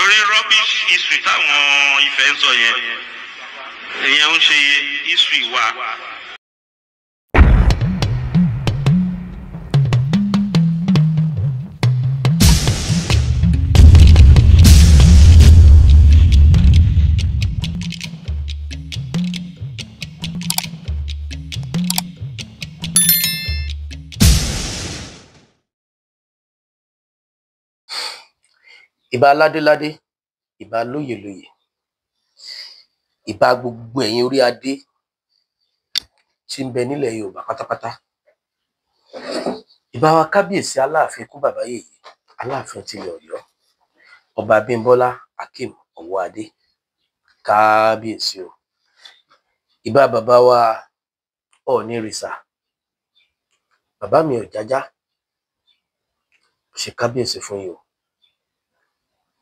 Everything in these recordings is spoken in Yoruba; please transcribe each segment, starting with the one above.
torí rubbish history táwọn Ifẹ̀ ń sọ yẹn ìyẹn ń ṣe history wa. Ìbà ládéládé, ìbà lóyèlóyè, ìbà gbogbo ẹ̀yin orí adé tí ń bẹ nílẹ̀ Yorùbá pátápátá. Ìbà wa kábíyèsí Aláàfin ikú bàbá yèyé, Aláàfin tilẹ̀ Ọ̀yọ́, Ọba Abímbọ́lá Akeem Ọwọ́adé, kábíyèsí o. Ìbà bàbá wa Ọọ̀ni ìrìṣà, bàbá mi Ọ̀jájá, ṣe kábíyèsí fún yín o.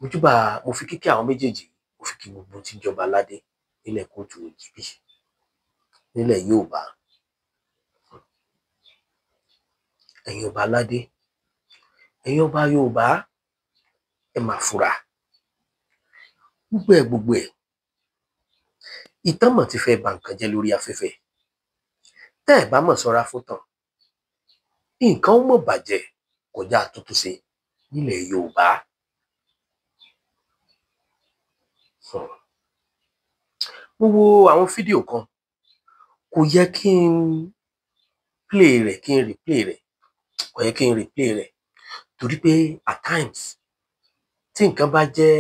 Mojúbà, mo fi kíkí àwọn méjèèjì, mo fi kí gbogbo tí ń jọba aládé nílẹ̀ kóòtù òjìbí nílẹ̀ Yorùbá. Ẹ̀yin ọba aládé, ẹ̀yin ọba Yorùbá, ẹ máa fura. Gbogbo ẹ̀ ìtàn mọ̀ ti fẹ́ ba nǹkan jẹ́ lórí afẹ́fẹ́. Tẹ́ ẹ̀ bá mọ̀ ṣọ́ra fún tàn, nǹkan ó mọ̀ bàjẹ́ kọjá àtúntúnṣe nílẹ̀ Yorùbá. Mo wo àwọn fídíò kan, kò yẹ kí n play rẹ̀, kí n replay rẹ̀, kò yẹ kí n replay rẹ̀ torí pé at times tí nǹkan bá jẹ́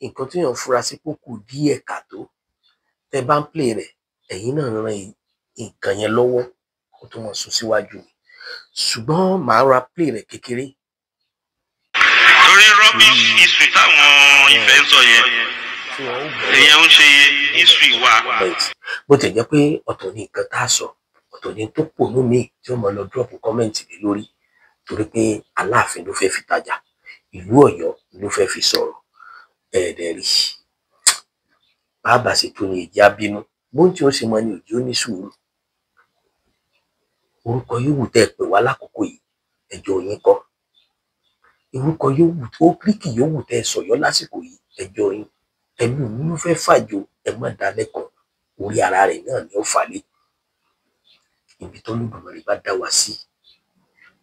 nǹkan tí èèyàn fura sí pé kù díẹ̀ káàtó, tẹ́ bá ń play rẹ̀, ẹ̀yin náà ran nǹkan yẹn lọ́wọ́ kó tó mọ̀ sún síwájú. Ṣùgbọ́n màá ra play rẹ̀ kékeré. Torí rubbish history táwọn Ifẹ̀ ń sọ yẹn ìyẹn ń ṣe history wa. Bó tẹ̀ jẹ́ pé ọ̀tọ̀ ní nǹkan tá a sọ, ọ̀tọ̀ ní tó pònú mi tí ó mọ̀ lọ drop comment lé lórí torí pé Aláàfin ló fẹ́ fi tajà, ìlú Ọ̀yọ́ ló fẹ́ fi sọ̀rọ̀. Ẹ̀ẹ́dẹ̀ rí bàbá sì tún ní ìjà bínú bóun tí ó ṣe mọ ní òjì ó ní sùúrù. Orúkọ yòówù tẹ́ ẹ pè wá lákòókò yìí, ẹjọ́ yín kọ́. Orúkọ yòówù tó kíríkì yòówù tẹ́ ẹ sọ̀yọ́ lásìkò yìí, ẹjọ́ yín. Ẹnu mi ló fẹ́ fàjò, ẹ má dá lẹ́kọ̀ọ́, orí ara rẹ̀ náà ni ó falẹ̀. Ibi tó Olódùmarè bá dá wa sí,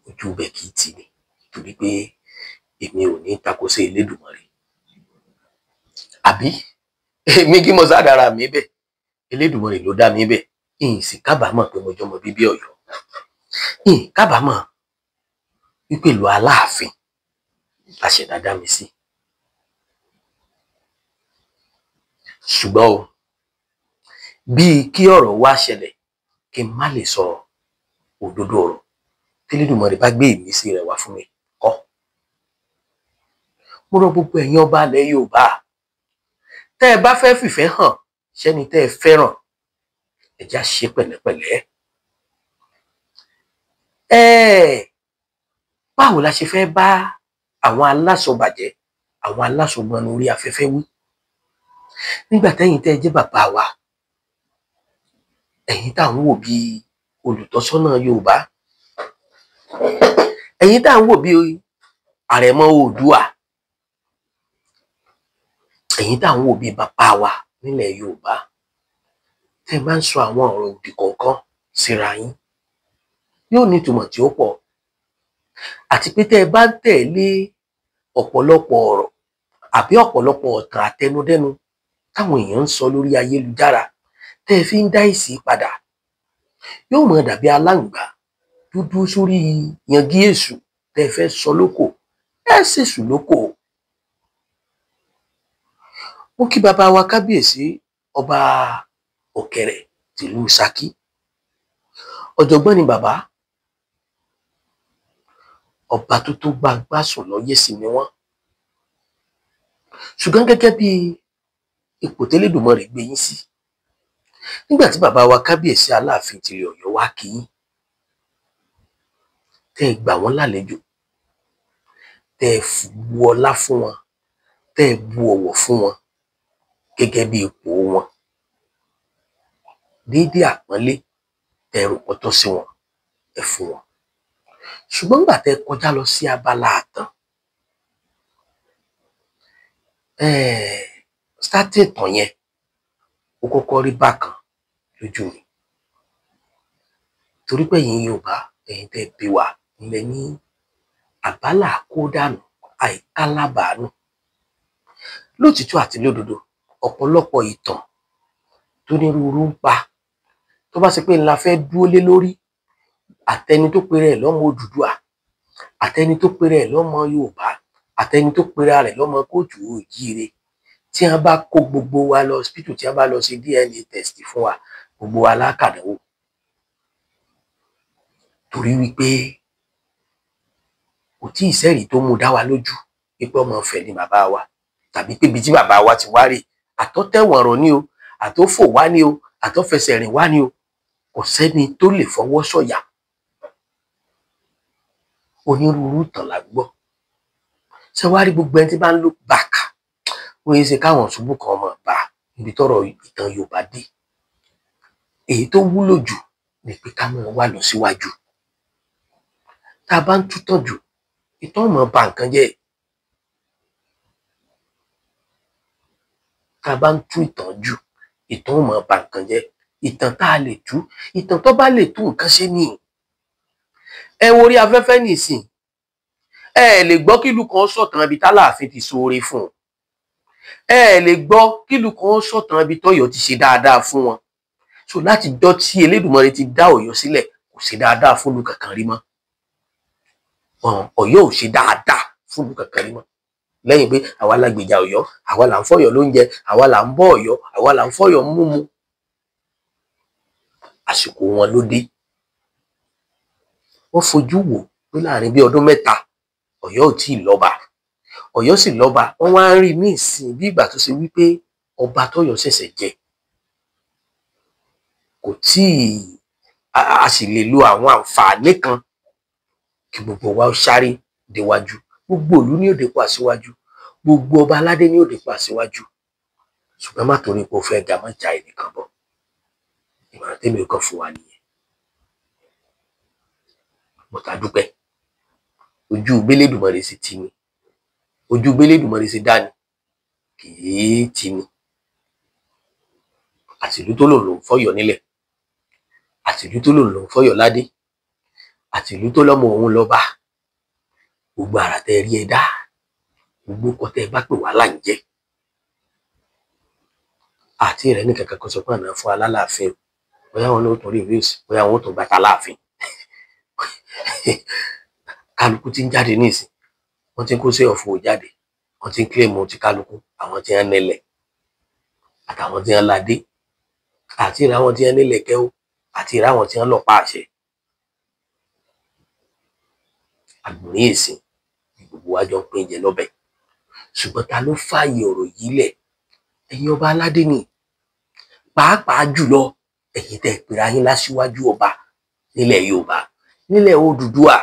ojú bẹ́ẹ̀ kì í tì ní torí pé èmi ò ní tako sí Elédùmarè. Àbí èmi kí mo sádára mi bẹ́ẹ̀, Elédùmarè ló dá mi bẹ́ẹ̀. Ìyìn sì kábàámọ̀ pé mo jọmọ bíbí Ọ̀yọ́. Ìyìn kábàámọ̀ wípé ìlú Aláàfin la ṣẹ̀dá dá mi sí. Ṣùgbọ́n o, bíi kí ọ̀rọ̀ wá ṣẹlẹ̀ kí n má lè sọ òdodo ọ̀rọ̀ tí Elédùmarè bá gbé ìmísí rẹ̀ wá fún mi kọ́. Mo rọ̀ gbogbo ẹ̀yin ọba ilẹ̀ Yorùbá, tẹ́ ẹ bá fẹ́ fìfẹ́ hàn sẹ́ni tẹ́ ẹ fẹ́ràn, ẹ já ṣe pẹ̀lẹ́pẹ̀lẹ́. Báwo la ṣe fẹ́ bá àwọn alásọbàjẹ́, àwọn alásọgbọnú orí afẹ́fẹ́ wí nígbà tẹ́yin tẹ́ ẹ jẹ́ bàbá wa, ẹ̀yin tá à ń wò bí olùtọ́sọ́nà Yorùbá, ẹ̀yin tá à ń wò bí àrẹ̀mọ Oòduà, ẹ̀yin tá à ń wò bí bàbá wa nílẹ̀ Yorùbá, tẹ́ ẹ máa ń sọ àwọn ọ̀rọ̀ òdì kọ̀ọ̀kan síra yín, yóò ní ìtumọ̀ tí ó pọ̀. Àti pé tẹ́ ẹ bá ń tẹ̀lé ọ̀pọ̀lọpọ̀ ọ̀rọ̀ àbí ọ̀pọ̀lọpọ̀ ọ̀tàn àtẹnudẹ́nu táwọn èèyàn ń sọ lórí ayélujára, tẹ́ ẹ fi ń dá èsì padà, yóò mọ̀ dàbí aláǹgbá dúdú sórí yangí èṣù tẹ́ ẹ fẹ́ sọ lóko, ẹ ṣèṣù lóko. Mo kí bàbá wa kábíyèsí Ọba Ọ̀kẹ̀rẹ̀ tìlú Ṣakí. Ọ̀jọ̀gbọ́n ni bàbá, ọba tó tó gbangba sùn lọ́yẹ̀ sí ni wọ́n. Ṣùgbọ́n gẹ́gẹ́ bí ipò tẹ́lẹ̀dùmarè gbé yín sí, nígbà tí bàbá wa kábíyèsí Aláàfin tilẹ̀ Ọ̀yọ́ wá kí yín, tẹ́ ẹ gbà wọ́n lálejò, tẹ́ ẹ bu ọlá fún wọn, tẹ́ ẹ bu ọ̀wọ̀ fún wọn gẹ́gẹ́ bí ipò wọn, déédé àpọ́nlé tẹ́ ẹ rò pọ́tọ́ sí wọn, ẹ fún wọn. Ṣùgbọ́n nígbà tẹ́ ẹ kọjá lọ sí abala àtàn, starting tàn yẹn ó kọ́kọ́ rí bákan lójú mi torí pé ẹ̀yin Yorùbá ẹ̀yin tẹ́ bí wa ilẹ̀ ní àbálà kó dànù àìkálábàánù lótìtọ́ àti lódodo ọ̀pọ̀lọpọ̀ ìtàn tó nírúurú ń pa tó bá ṣe pé ńlá fẹ́ dúró lé lórí àtẹni tó pèrè ẹ̀ lọ́mọ Odùduwà àtẹni tó pèrè ẹ̀ lọ́mọ Yorùbá àtẹni tó pèrè rẹ̀ lọ́mọ Kóòtù Òjíire tí wọ́n bá kó gbogbo wa lọ hospital tí wọ́n bá lọ ṣe DNA test fún wa gbogbo wa lákàdánwò torí wípé kò tí ì sẹ́rì tó mú dá wa lójú pípẹ́ ọmọ ọ̀fẹ́ ni bàbá wa tàbí pé ibi tí bàbá wa ti wá rè àtọ́tẹ̀wọ̀n ọ̀rọ̀ ni o àtọ́fò wá ni o àtọ́fẹsẹ̀ rìn wá ni o kò sẹ́ni tó lè fọwọ́ sọ̀yà onírúurú ìtàn la gbọ́ ṣé wá rí gbogbo ẹni tí bá ń look back wọ́n yẹ ṣe káwọn ṣubú kan ọmọ bá níbi tọ́rọ̀ ìtàn Yorùbá dé èyí tó wúlò jù ni pé ká mọ̀ wá lọ síwájú tá a bá ń tútàn jù ìtàn ọmọ bà nǹkan jẹ́ tá a bá ń tú ìtàn jù ìtàn ọmọ bà nǹkan jẹ́ ìtàn tá a lè tú ìtàn tó bá lè tú nǹkan ṣe ni ẹ wo orí afẹ́fẹ́ nìsín ẹ lè gbọ́ kílù kan sọ̀tàn ibi t'Aláàfin ti ṣoore fún un ẹ lè gbọ́ kílù kan sọ̀tàn ibi t'Ọ̀yọ́ ti ṣe dáadáa fún wọn so láti jọ́ tí Elédùmarè ti dá Ọ̀yọ́ sílẹ̀ kò ṣe dáadáa fún ìlú kankan rí mọ́ Ọ̀yọ́ ò ṣe dáadáa fún ìlú kankan rí mọ́ lẹ́yìn pé àwa la gbèjà Ọ̀yọ́ àwa là ń fọ́yọ́ lóúnjẹ àwa là ń bọ́ Ọ̀yọ́ àwa là ń fọ́yọ́ múmu àsìkò wọn ló dé wọ́n fojú wò pé láàrin bí ọdún mẹ́ta Ọ̀yọ́ ò tí ì lọ́ba Ọ̀yọ́ sì lọ́ba wọ́n wá ń rí ní ìsìn bí ìgbà tó ṣe wípé ọba t'Ọ̀yọ́ ṣẹ̀ṣẹ̀ jẹ kò tí ì a sì lè lo àwọn àǹfààní kan kí gbogbo wa ó sáré déwájú gbogbo ìlú ní òde pa síwájú gbogbo ọba aládé ní òde pa síwájú ṣùgbọ́n má torí pé ó fẹ́ ga mọ́ ja ẹnìkan bọ̀ ìmọ̀ràn tèmi ò kàn fún wa nìyẹn mo ta dúpẹ́ ojú gbélédùmarè sì tì ní ojú gbélédùmarè sì dá ní kì í tì ní àtìlú tó lòun lòun fọ́yọ́ nílẹ̀ àtìlú tó lòun lòun fọ́yọ́ ládé àtìlú tó lọ́mọ òun lọ́ba gbogbo àrà tẹ́ rí ẹ dá gbogbo kọ́ tẹ́ ẹ bá pè wá là ń jẹ́ àti rẹ̀ ní kankan kan sọ pé àná fún alálàáfin bóyá wọn ló tún rí ìwé òsì bóyá wọn ó tún gbàtà láàfin kálukú tí ń jáde ní ìsìn wọ́n ti ń kó sí ọ̀fọ̀ jáde wọ́n ti ń kílèmù ti kálukú àwọn tí wọ́n nílẹ̀ àtàwọn tí wọ́n ládé àti ìrà àwọn tí wọ́n nílẹ̀ kẹ́wọ́ àti ìrà àwọn tí wọ́n lọ́pá àṣẹ àgbòrí ìsìn ní gbogbo wa jọ ń pín jẹ lọ́bẹ̀ ṣùgbọ́n ta ló fààyè ọ̀rọ̀ yìí lẹ̀ ẹ̀yin ọba aládé ni pàápàá jùlọ ẹ̀yin tẹ́ pèrè yín láṣíwájú ọba nílẹ̀ Yorùbá nílẹ̀ Odùduwà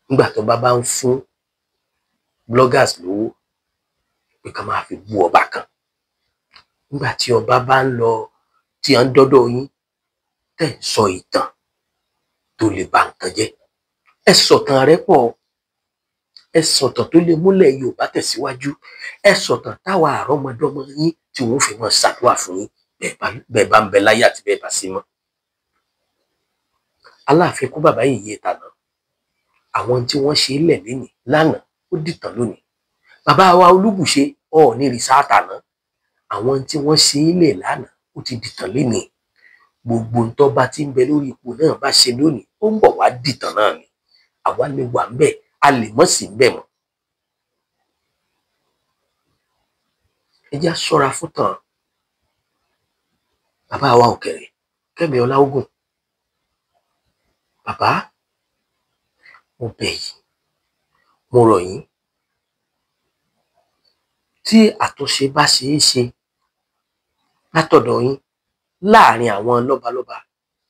nígbà tó bá ń fún bloggers lówó pé ká máa fi bú ọba kan nígbà tí ọba bá ń lọ tí à ń dọ́dọ̀ yín tẹ́ ń sọ ìtàn tó lè ba nǹkan jẹ́ ẹ sọ̀tàn rẹ̀ pọ̀ ẹ sọ̀tàn tó lè múlẹ̀ Yorùbá tẹ̀síwájú ẹ sọ̀tàn táwa àrọ́mọdọ́mọ yín tí wọ́n fi máa ṣàdúrà fún yín bẹ́ẹ̀ bá ń bẹ láyé àti bẹ́ẹ̀ bá sí mọ́ Aláàfin kú bàbá yìí yé tàná àwọn tí wọ́n ṣe lẹ̀ lénìí lánàá ó dìtàn lónìí bàbá wa Olúbùṣe Ọọ̀ni ìrìṣà àtàná àwọn tí wọ́n ṣe lẹ̀ lánàá ó ti dìtàn lénìí gbogbo ń tọ́ba tí ń bẹ lórí ipò náà bá ṣe lónìí ó ń bọ̀ wá dìtàn náà ni àwa lè wà ń bẹ̀ a lè mọ̀ sí ń bẹ̀ mọ́ ẹ jẹ́ ṣọ́ra fún tàn bàbá wa Òkèrè Kẹ́mi Ọláógùn bàbá mo bẹ̀ yín mo rọ̀ yín tí àtúnṣe bá ṣe é ṣe látọ̀dọ̀ yín láàrin àwọn lọ́balọ́ba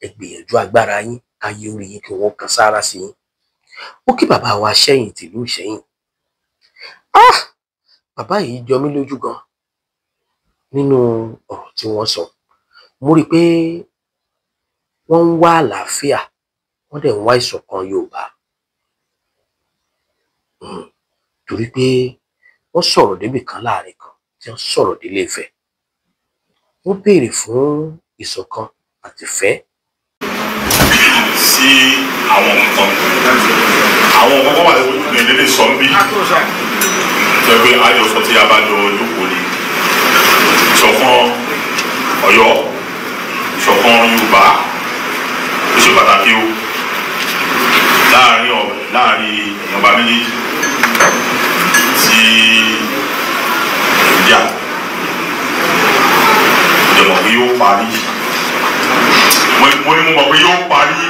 ẹ gbìyànjú agbára yín káyé orí yín kí wọ́n kan sára sí yín ó kí bàbá wa Ṣẹ́yìn tìlú Ìṣẹ́yìn bàbá yìí jọ mí lójú gan nínú ọ̀rọ̀ tí wọ́n sọ mo rí i pé wọ́n ń wá àlàáfíà wọ́n dẹ̀ ń wá ìṣọ̀kan Yorùbá torí pé wọ́n sọ̀rọ̀ débì kan láàrin kan tí wọ́n sọ̀rọ̀ délé Ifẹ̀. Wọ́n béèrè fún ìṣọ̀kan àti ìfẹ́ sí àwọn nǹkan wà lẹ́kọ̀ọ́ ní ilé sọ ń bí tó ẹgbẹ́ àjọsọ tí a bá jọ jókòó ni ìṣọ̀kan Ọ̀yọ́, ìṣọ̀kan Yorùbá ó ṣe pàtàkì o láàrin ìyọba méjèèjì tí ìjà ìjọba pé yóò parí mo mọ̀ pé yóò parí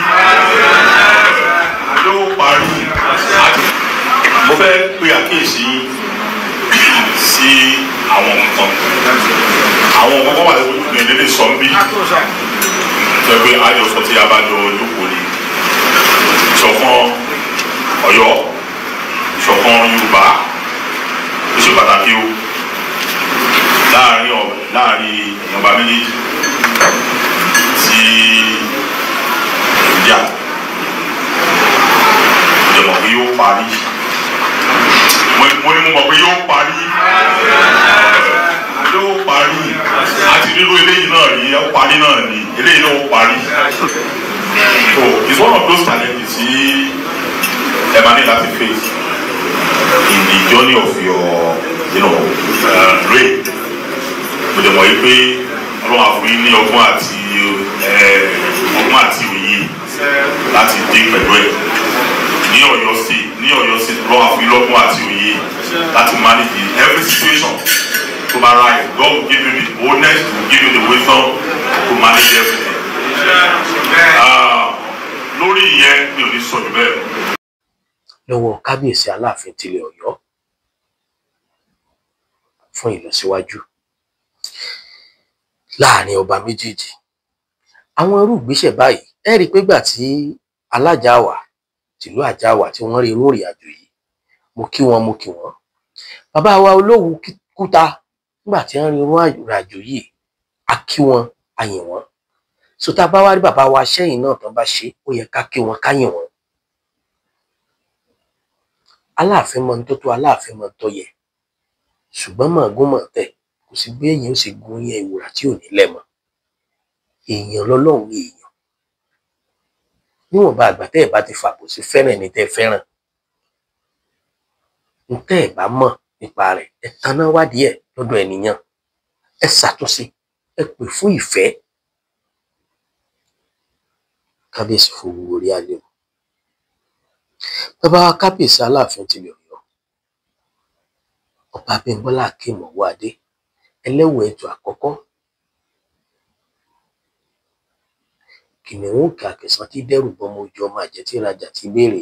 mo fẹ́ pe àkíyèsí sí àwọn nǹkan wà lẹ́kọ̀ọ́ ní ilé sọ ń bí tó ẹgbẹ́ àjọsọ tí a bá jọ jókòó ni ìṣọ̀kan Ọ̀yọ́, ìṣọ̀kan Yorùbá ó ṣe pàtàkì o láàrin ìyọba méjèèjì tí ìjà ìjọba pé yóò parí mo mọ̀ pé yóò parí àti nínú eléyìí náà rí ó parí náà ni eléyìí náà ó parí. So it's one of those challenges tí ẹ máa ní láti face in the journey of your reign. Mo dẹ̀ mọ̀ yí pé Ọlọ́run àfúrí ní ọgbọ́n àti òye láti dé pẹ̀lú ẹ̀ ní Ọ̀yọ́ State Ọlọ́run àfúrí lọ́gbọ́n àti òye láti manage every situation to my right. God will give you the boldness, will give you the wisdom to manage everything. Lórí ìyẹn mi ò ní sọ jù bẹ́ẹ̀. lọ́wọ́ kábíyèsí Aláàfin tilẹ̀ Ọ̀yọ́ fún ìlọsíwájú láàrin ọba méjèèjì. Àwọn irú ìgbésẹ̀ báyìí ẹ rí i pé gbà tí Alájàwà tìlú Àjàwà tí wọ́n rí irú ìrìn àjò yìí mo kí wọn. Bàbá wa Olówu Kúta nígbà tí wọ́n rí irú ìrìn àjò yìí a kí wọn a yìn wọ́n. So tá a bá wá rí bàbá wa Ṣẹ́yìn náà tán bá ṣe ó yẹ ká kí wọn ká yìn wọ́n. Aláàfin mọ tó tó Aláàfin mọ tó yẹ ṣùgbọ́n mọ̀ gún mọ̀ tẹ̀ kò sí bí èèyàn ó sì gun yẹn ìwúrà tí ò ní lẹ́mọ̀. Èèyàn lọ́lọ́run ní èèyàn níwọ̀nba àgbà tẹ́ ẹ̀ bá ti fàbò sí fẹ́ràn ẹni tẹ́ fẹ́ràn ń tẹ́ ẹ̀ bá mọ̀ nípa rẹ̀ ẹ taná wádìí ẹ̀ lọ́dọ̀ ènìyàn ẹ ṣàtúnṣe ẹ pè fún ìfẹ́. Kábíyèsí fún orí alẹ́ o. Bàbá wa kábíyèsí Aláàfin tilẹ̀ Ọ̀yọ́ Ọba Abímbọ́lá Akeem Ọwọ́adé ẹlẹ́wọ̀ ẹ̀jọ àkọ́kọ́ kìnìún òkè àkẹsàn tí dẹ́rù bọmọ ojú ọmọ àjẹ́ tí rajà ti béèrè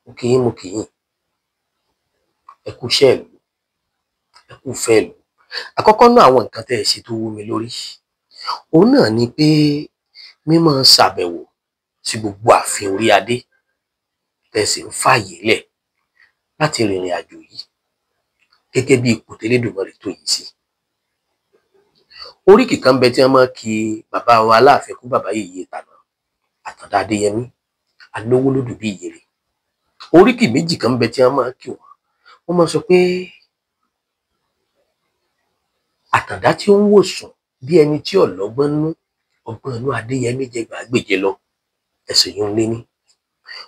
mo kì í ẹ kú iṣẹ́ ìlú ẹ kú fẹ́ ìlú. Àkọ́kọ́ náà àwọn nǹkan tẹ́ ẹ ṣe tó wú mi lórí òun náà ni pé mímọ́ ṣàbẹ̀wò sí gbogbo ààfin orí adé tẹ́ sì ń fààyè lẹ̀ láti rìnrìn àjò yìí gẹ́gẹ́ bí ipò tẹ́lẹ̀dùmarè tó yìí sí. Oríkì kan bẹ tí wọ́n máa kí bàbá wa Aláàfin kú bàbá Yèyé Tàná Àtàndá Adéyẹmí Alówólódù bí ìyèrè. Oríkì méjì kan bẹ tí wọ́n máa kí wọ́n máa sọ pé Àtàndá tí ó ń wò sùn bí ẹni tí ọlọ́gbọ́n nú ọgbọ́n inú Adéyẹmí jẹ gbàgbèje lọ ẹ̀sìn yóò lé ní.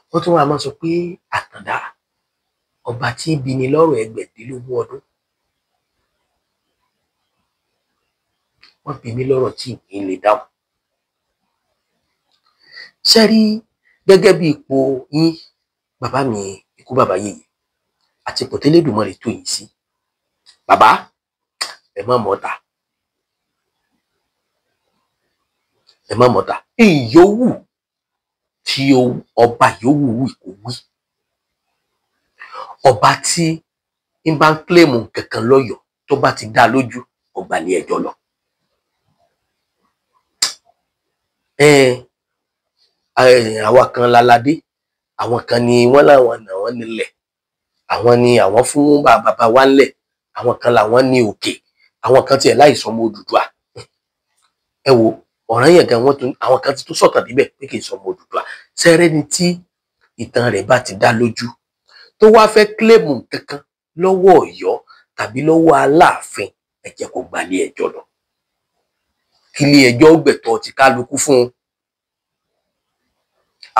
Wọ́n tún wá máa sọ pé Àtàndá ọba tí ń bini lọ́rọ̀ ẹgbẹ̀dínlógún ọdún. Wọ́n bi mí lọ́rọ̀ tí ìyìn lè dáhùn. Ṣé rí gẹ́gẹ́ bí ipò yín bàbá mi ikú bàbá Yèyé àti ipò tẹ́lẹ̀dùmarè tó yìí sí bàbá ẹ má mọ̀ọ́ta ìyówù tí ọba yòówù wì kó wí ọba tí ń bá ń kílèmù kankan lọ́yọ̀ọ́ tó bá ti dá lójú ọgbà ní ẹjọ́ lọ. Àwa kan láládé àwọn kan ni wọ́n láwọn nà wọ́n nílẹ̀ àwọn ni àwọn fún bàbá wa ńlẹ̀ àwọn kan làwọn ní òkè àwọn kan tiẹ̀ láì sọmọ Odùduwà. Ẹ wo ọ̀ràn yẹn gan àwọn kan ti tún sọ̀tàn níbẹ̀ pé kì í sọmọ Odùduwà. Sẹ́rẹ́ ni tí ìtàn rẹ̀ bá ti dá lójú tó wá fẹ́ kílèmù kankan lọ́wọ́ Ọ̀yọ́ tàbí lọ́wọ́ Aláàfin, ẹ jẹ́ kó gba ilé ẹjọ́ lọ kí ilé ẹjọ́ gbẹ̀tọ́ ti kálukú fún un.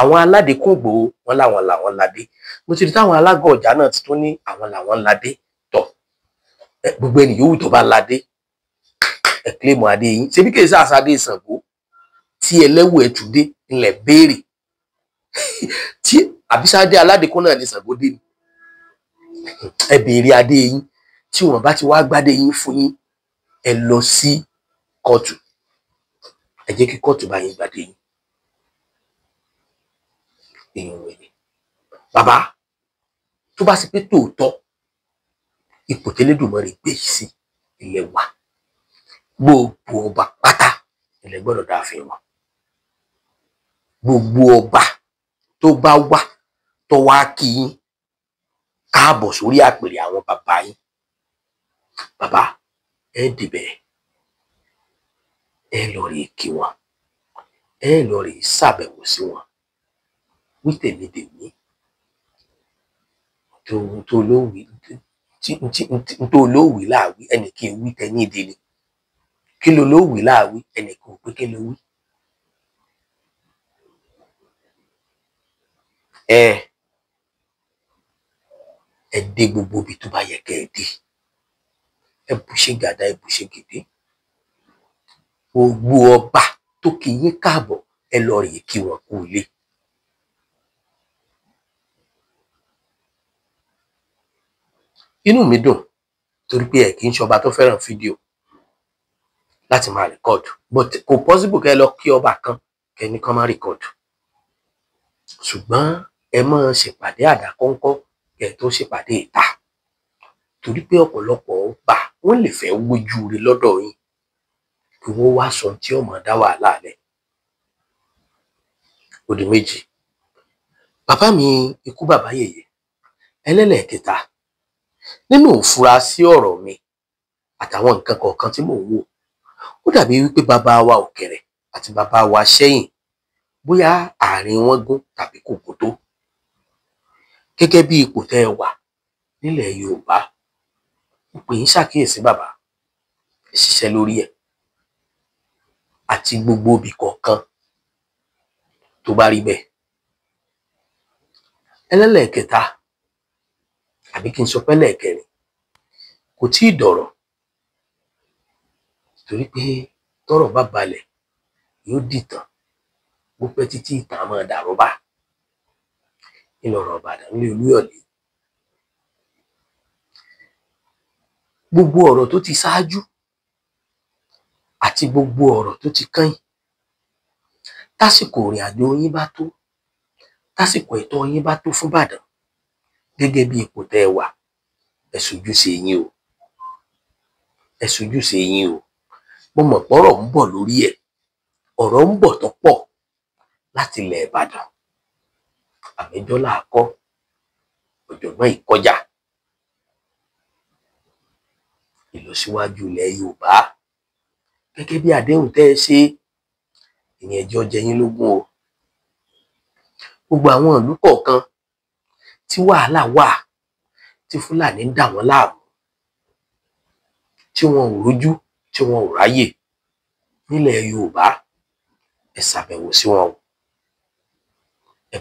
Àwọn aládé kògbó wọn làwọn ládé. Mo ti rí táwọn alága ọjà náà ti tún ní àwọn làwọn ládé tọ̀. Gbogbo ẹni yòówù tó bá ládé ẹ kílèmù adé yín. Ṣebí kèé sáàsádé Ṣàngó tí ẹlẹ́wù ẹ̀túndé ńlẹ̀ béèrè tí àbísáde aládékún náà ní Ṣàngó dé ni. Ẹ béèrè adé yín, tí wọ́n bá ti wá gbádé yín fún yín ẹ lọ sí kóòtù, ẹ jẹ́ kí kóòtù bá yín gbádé yín. Èèyàn wẹ̀lẹ̀ bàbá tó bá sì pé tòótọ́ ipò tẹ́lẹ̀dùmarè gbé yìí sí ilẹ̀ wa, gbogbo ọba pátá ilẹ̀ gbọ́dọ̀ dáàfin wọn. Gbogbo ọba tó bá wá tó wá kí yín káàbọ̀ sórí àpèrè àwọn bàbá yín, bàbá ẹ dìbẹ̀ ẹ lọ rí kí wọn, ẹ lọ rí ṣàbẹ̀wò sí wọn. Wí tèmi tèmi tó lówì láàwí ẹnìkan wí tẹni ìdílé, kí ló lówì láàwí ẹnìkan pé kí ló wí. Ẹ dé gbogbo ibi tó bá yẹ kẹ́ ẹ dé, ẹ bù ṣe gàdá ẹ bù ṣe gèdè. Gbogbo ọba tó kí yín káàbọ̀ ẹ lọ rí kí wọn kú ilé. Inú mi dùn torí pé ẹ kì í ṣọba tó fẹ́ràn fídíò láti máa rìkọ́ọ̀dù, but kò possible kẹ́ ẹ lọ kí ọba kan kẹ́ ẹ ní kán má rìkọ́ọ̀dù. Ṣùgbọ́n ẹ máa ṣèpàdé àdákọ́ńkọ́ kẹ́ ẹ tó ṣèpàdé ìta, torí pé ọ̀pọ̀lọpọ̀ ọba wọ́n lè fẹ́ wójú ire lọ́dọ̀ yín kí wọ́n wá sọ tí ó máa dá wàhálà lẹ̀. Ó di méjì. Bàbá mi ikú bàbá yèyé. Ẹlẹ́lẹ̀kẹta, nínú òfura sí ọ̀rọ̀ mi àtàwọn nǹkan kọ̀ọ̀kan tí mò ń wò, ó dàbí wípé bàbá wa Ọ̀kẹ̀rẹ̀ àti bàbá wa Ṣẹ́yìn bóyá àárín wọn gún tàbí kò gún tó. Gẹ́gẹ́ bí ipò tẹ́ ẹ wà nílẹ̀ Yorùbá, mo pè yín ṣàkíyèsí bàbá, ẹ ṣiṣẹ́ lórí ẹ̀ àti gbogbo ibì kọ̀ọ̀kan tó bá rí bẹ́ẹ̀. Ẹlẹ́lẹ̀kẹta àbí kí n sọ pé lẹ́ẹ̀kẹrin, kò tí ì dọ̀rọ̀ torí pé tọ́rọ̀ bá balẹ̀ yóò dìtàn, bó pẹ́ títí ìtàn máa dàrọ́bà. Ìlọ̀rọ̀ Ìbàdàn ní Olúyọ̀lé. Gbogbo ọ̀rọ̀ tó ti ṣáájú àti gbogbo ọ̀rọ̀ tó ti kẹ́yìn, tásìkò ìrìn àjò yín bá tó, tásìkò ẹ̀tọ́ yín bá tó fún Ìbàdàn gẹ́gẹ́ bí ipò tẹ́ ẹ wà, ẹ ṣojúṣe yín o, ẹ ṣojúṣe yín o. Mo mọ̀ pọ́rọ̀ ń bọ̀ lórí ẹ̀, ọ̀rọ̀ ń bọ̀ tó pọ̀ láti ilẹ̀ Ìbàdàn. Àmẹ́jọ́ là á kọ́, ọ̀jọ̀gbọ́n ìkọjá. Ìlọsíwájú ilẹ̀ Yorùbá gẹ́gẹ́ bí àdéhùn tẹ́ ẹ ṣe, ìyẹn ẹjọ́ jẹ yín lógún o. Gbogbo àwọn ìlú kọ̀ọ̀kan tí wàhálà wà, tí Fúlàní ń dà wọ́n láàmú, tí wọn ò rójú, tí wọn ò ráyè nílẹ̀ Yorùbá, ẹ ṣàbẹ̀wò sí wọn o. Ẹ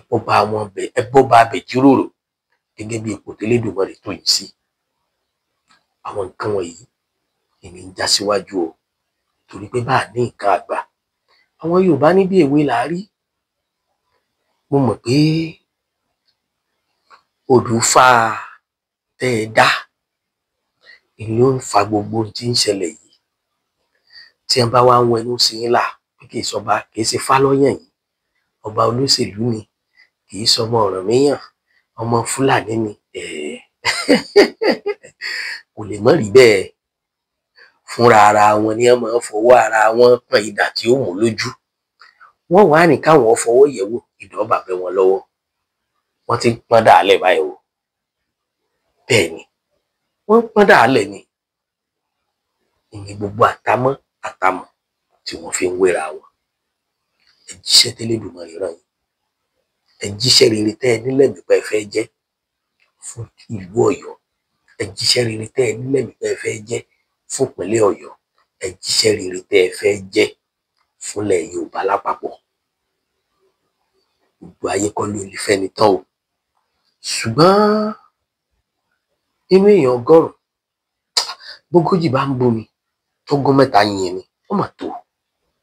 bọ́ bá bẹ̀ jíròrò gẹ́gẹ́ bí ipò tẹ́lẹ̀dùmarè tó yìí sí. Àwọn nǹkan wọ̀nyí èmi ń já síwájú o, torí pé bá a ní nǹkan àgbà, àwọn Yorùbá ní bí èwe là á rí. Mo mọ̀ pé Odùfà tẹ́ ẹ dá ló ń fa gbogbo ohun tí ń ṣẹlẹ̀ yìí. Tí wọn bá wá ń wẹnu sí yín là pé kì í ṣọba, kì í ṣe Fálọ́yàn yìí, ọba olóṣèlú ni, kì í ṣọmọ Ọ̀rànmíyàn, ọmọ Fúlàní ni, kò lè mọ́ rí bẹ́ẹ̀. Fúnra ara wọn ni wọ́n máa ń fọwọ́ ara wọn pọ́n idà tí ó mú lójú. Wọ́n wá ní káwọn fọwọ́ yẹ̀wò, ìdọ́bà bẹ́ wọn lọ́wọ́. Wọ́n ti ń pọ́n dàálẹ̀ báyìí o. Bẹ́ẹ̀ ni, wọ́n ń pọ́n dàálẹ̀ ni. Ìyẹn gbogbo àtàmọ̀ tí wọ́n fi ń wéra wọn. Ẹ jíṣẹ́ tẹ́lẹ̀dùmarè rán yín. Ẹ jíṣẹ́ rere tẹ́ ẹ nílẹ̀ nípa ẹ fẹ́ jẹ́ fún ìlú Ọ̀yọ́ ẹ jíṣẹ́ rere tẹ́ ẹ nílẹ̀ mi tẹ́ ẹ fẹ́ jẹ́ fún ìpínlẹ̀ Ọ̀yọ́, ẹ jíṣẹ́ rere tẹ́ ẹ fẹ́ jẹ́ fúnlẹ̀ Yorùbá lápapọ̀. Gbogbo ayé kọ́ ló lè fẹ́ni tán o, ṣùgbọ́n inú èèyàn ọgọ́rùn-ún bógójì bá ń bomi tó gún mẹ́ta yìnyín ni ó mà tó,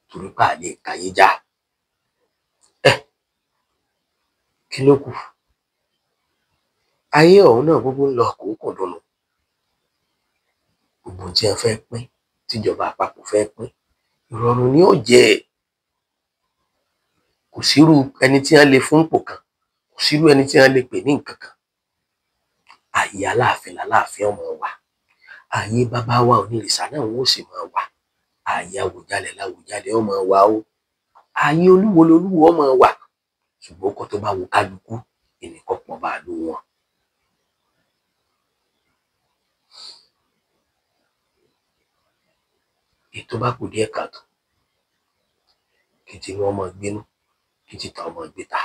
torí pé àlè kàyé já. Kí ló kù? Ayé ọ̀hún náà gbogbo ń lọ kòókò dùnú. Gbogbo tí wọ́n fẹ́ pín, tíjọba àpapọ̀ fẹ́ pín, ìrọ̀rùn ni ó jẹ́. Kò sírú ẹni tí wọ́n lè fún ipò kan, kò sírú ẹni tí wọ́n lè pè ní nǹkan kan. Ààyè Aláàfin làláàfin ọmọ wa, ààyè bàbá wa Onírìṣà náà wọ́n ó sì máa wà, ààyè Àwùjalẹ̀ làwùjalẹ̀ ọmọ wa o, ààyè Olúwo lolúwo ọmọ wa, ṣùgbọ́n ọkọ̀ tó bá wo kálukú ìnìkan pọ̀ bá lò wọn. Ètò bá kù díẹ̀ káàtó kí tí wọ́n máa gbénú kí tí ta ọmọ gbé ta.